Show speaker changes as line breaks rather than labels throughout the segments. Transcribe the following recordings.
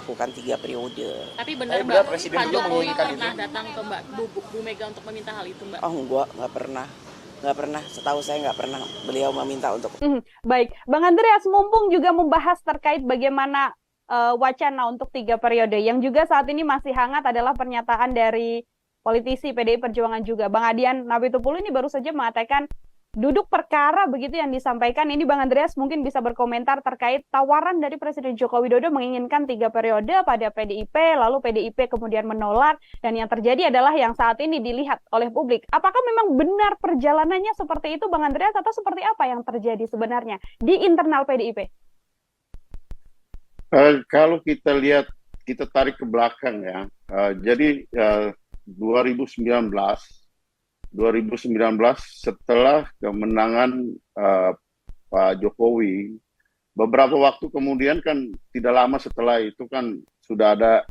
melakukan 3 periode.
Tapi benar
benar
Mbak,
Presiden
Pak
juga
Jokowi
menginginkan
pernah
itu.
datang ke Bu Mega untuk meminta hal itu Mbak?
Oh enggak, nggak pernah. Setahu saya nggak pernah beliau meminta untuk.
Baik, Bang Andreas, mumpung juga membahas terkait bagaimana wacana untuk 3 periode, yang juga saat ini masih hangat adalah pernyataan dari politisi PDI Perjuangan juga. Bang Adian Napitupulu ini baru saja mengatakan duduk perkara begitu yang disampaikan. Ini Bang Andreas mungkin bisa berkomentar terkait tawaran dari Presiden Joko Widodo menginginkan 3 periode pada PDIP, lalu PDIP kemudian menolak, dan yang terjadi adalah yang saat ini dilihat oleh publik. Apakah memang benar perjalanannya seperti itu Bang Andreas, atau seperti apa yang terjadi sebenarnya di internal PDIP?
Kalau kita lihat, kita tarik ke belakang ya. Jadi 2019 setelah kemenangan Pak Jokowi, beberapa waktu kemudian kan tidak lama setelah itu kan sudah ada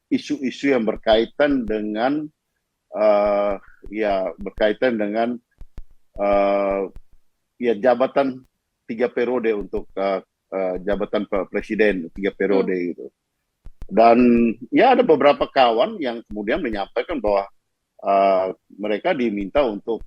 isu-isu yang berkaitan dengan jabatan 3 periode untuk jabatan presiden 3 periode gitu. Dan ya ada beberapa kawan yang kemudian menyampaikan bahwa mereka diminta untuk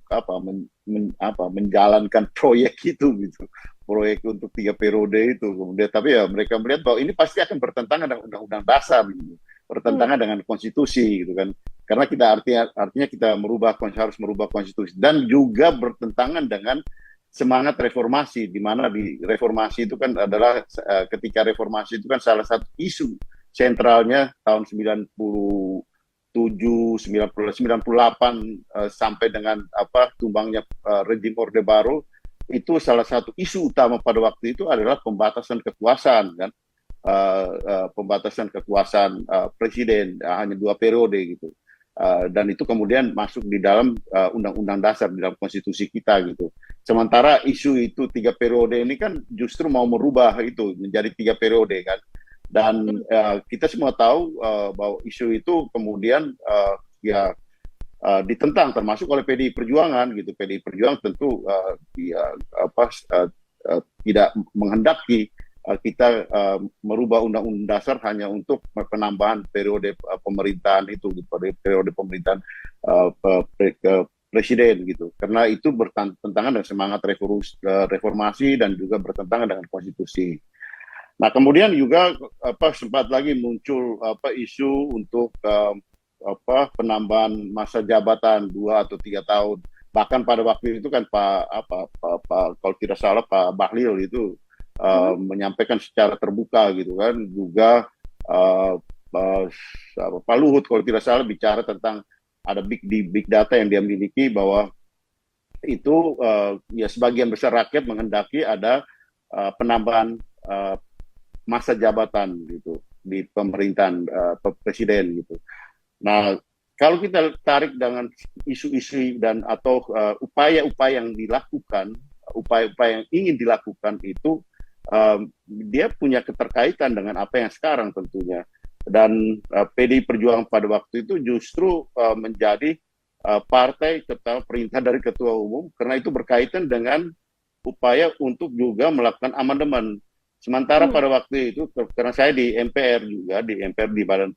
menjalankan proyek itu gitu, proyek untuk 3 periode itu. Kemudian tapi ya mereka melihat bahwa ini pasti akan bertentangan dengan undang-undang dasar gitu, bertentangan dengan konstitusi gitu kan, karena kita artinya kita harus merubah konstitusi, dan juga bertentangan dengan semangat reformasi, di mana di reformasi itu kan adalah ketika reformasi itu kan salah satu isu sentralnya tahun 98 sampai dengan tumbangnya rejim Orde Baru, itu salah satu isu utama pada waktu itu adalah pembatasan kekuasaan kan, pembatasan kekuasaan presiden hanya 2 periode gitu, dan itu kemudian masuk di dalam undang-undang dasar, di dalam konstitusi kita gitu. Sementara isu itu 3 periode ini kan justru mau merubah itu menjadi 3 periode kan. Dan kita semua tahu bahwa isu itu kemudian ditentang termasuk oleh PDI Perjuangan gitu. PDI Perjuangan tentu tidak menghendaki kita merubah undang-undang dasar hanya untuk penambahan periode pemerintahan itu, periode pemerintahan presiden gitu. Karena itu bertentangan dengan semangat reformasi dan juga bertentangan dengan konstitusi. Nah, kemudian juga sempat lagi muncul isu untuk penambahan masa jabatan 2 atau 3 tahun. Bahkan pada waktu itu kan kalau tidak salah Pak Bahlil itu menyampaikan secara terbuka gitu kan, juga Pak Luhut kalau tidak salah bicara tentang ada big data yang dia miliki, bahwa itu ya sebagian besar rakyat menghendaki ada penambahan masa jabatan gitu di pemerintahan presiden gitu. Nah, kalau kita tarik dengan isu-isu dan atau upaya-upaya yang dilakukan, upaya-upaya yang ingin dilakukan itu, dia punya keterkaitan dengan apa yang sekarang tentunya. Dan PDI Perjuangan pada waktu itu justru menjadi partai perintah dari Ketua Umum, karena itu berkaitan dengan upaya untuk juga melakukan amandemen. Sementara pada waktu itu, karena saya di MPR juga, di MPR di Badan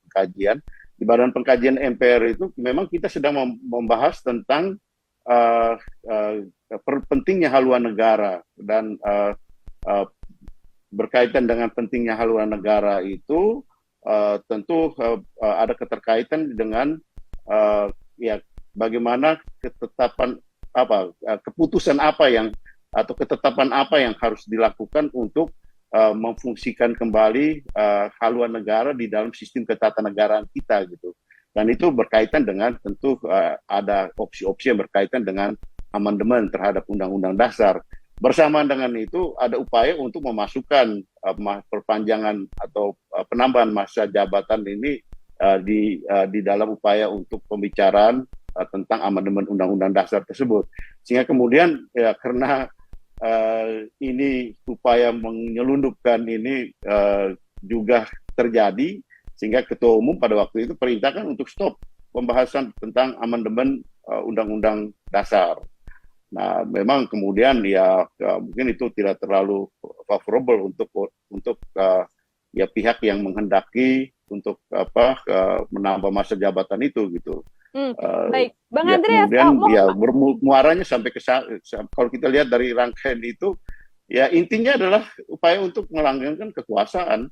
Pengkajian MPR itu memang kita sedang membahas tentang pentingnya haluan negara, dan berkaitan dengan pentingnya haluan negara itu tentu ada keterkaitan dengan bagaimana keputusan apa yang atau ketetapan apa yang harus dilakukan untuk memfungsikan kembali haluan negara di dalam sistem ketatanegaraan kita gitu. Dan itu berkaitan dengan tentu ada opsi-opsi yang berkaitan dengan amandemen terhadap Undang-Undang Dasar. Bersamaan dengan itu ada upaya untuk memasukkan perpanjangan atau penambahan masa jabatan ini di dalam upaya untuk pembicaraan tentang amandemen Undang-Undang Dasar tersebut. Sehingga kemudian ya karena ini upaya menyelundupkan ini juga terjadi, sehingga Ketua Umum pada waktu itu perintahkan untuk stop pembahasan tentang amandemen Undang-Undang Dasar. Nah, memang kemudian ya mungkin itu tidak terlalu favorable untuk ya pihak yang menghendaki untuk menambah masa jabatan itu gitu.
Baik, Bang
Ya
Andreas,
kemudian ya
mau
muaranya sampai kalau kita lihat dari rangkaian itu, ya intinya adalah upaya untuk melanggengkan kekuasaan.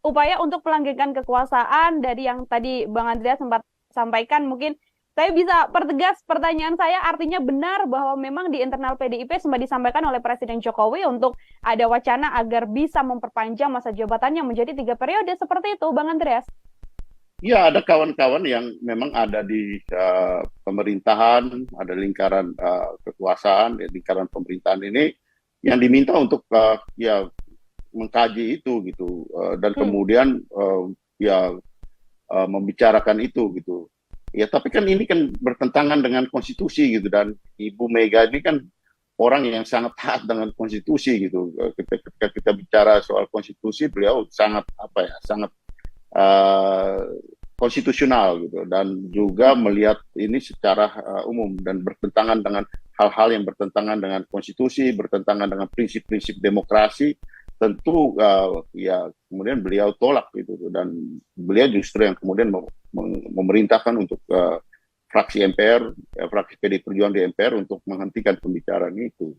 upaya untuk pelanggengkan kekuasaan dari yang tadi Bang Andreas sempat sampaikan, mungkin saya bisa pertegas pertanyaan saya, artinya benar bahwa memang di internal PDIP sempat disampaikan oleh Presiden Jokowi untuk ada wacana agar bisa memperpanjang masa jabatannya menjadi 3 periode, seperti itu, Bang Andreas?
Ya, ada kawan-kawan yang memang ada di pemerintahan, ada lingkaran kekuasaan, lingkaran pemerintahan ini yang diminta untuk ya mengkaji itu gitu, dan kemudian ya membicarakan itu gitu. Ya, tapi kan ini kan bertentangan dengan konstitusi gitu, dan Ibu Mega ini kan orang yang sangat taat dengan konstitusi gitu. Ketika kita bicara soal konstitusi, beliau sangat sangat konstitusional gitu, dan juga melihat ini secara umum dan bertentangan dengan hal-hal yang bertentangan dengan konstitusi, bertentangan dengan prinsip-prinsip demokrasi. Tentu ya kemudian beliau tolak gitu, dan beliau justru yang kemudian memerintahkan untuk fraksi MPR, fraksi PD Perjuangan di MPR untuk menghentikan pembicaraan itu.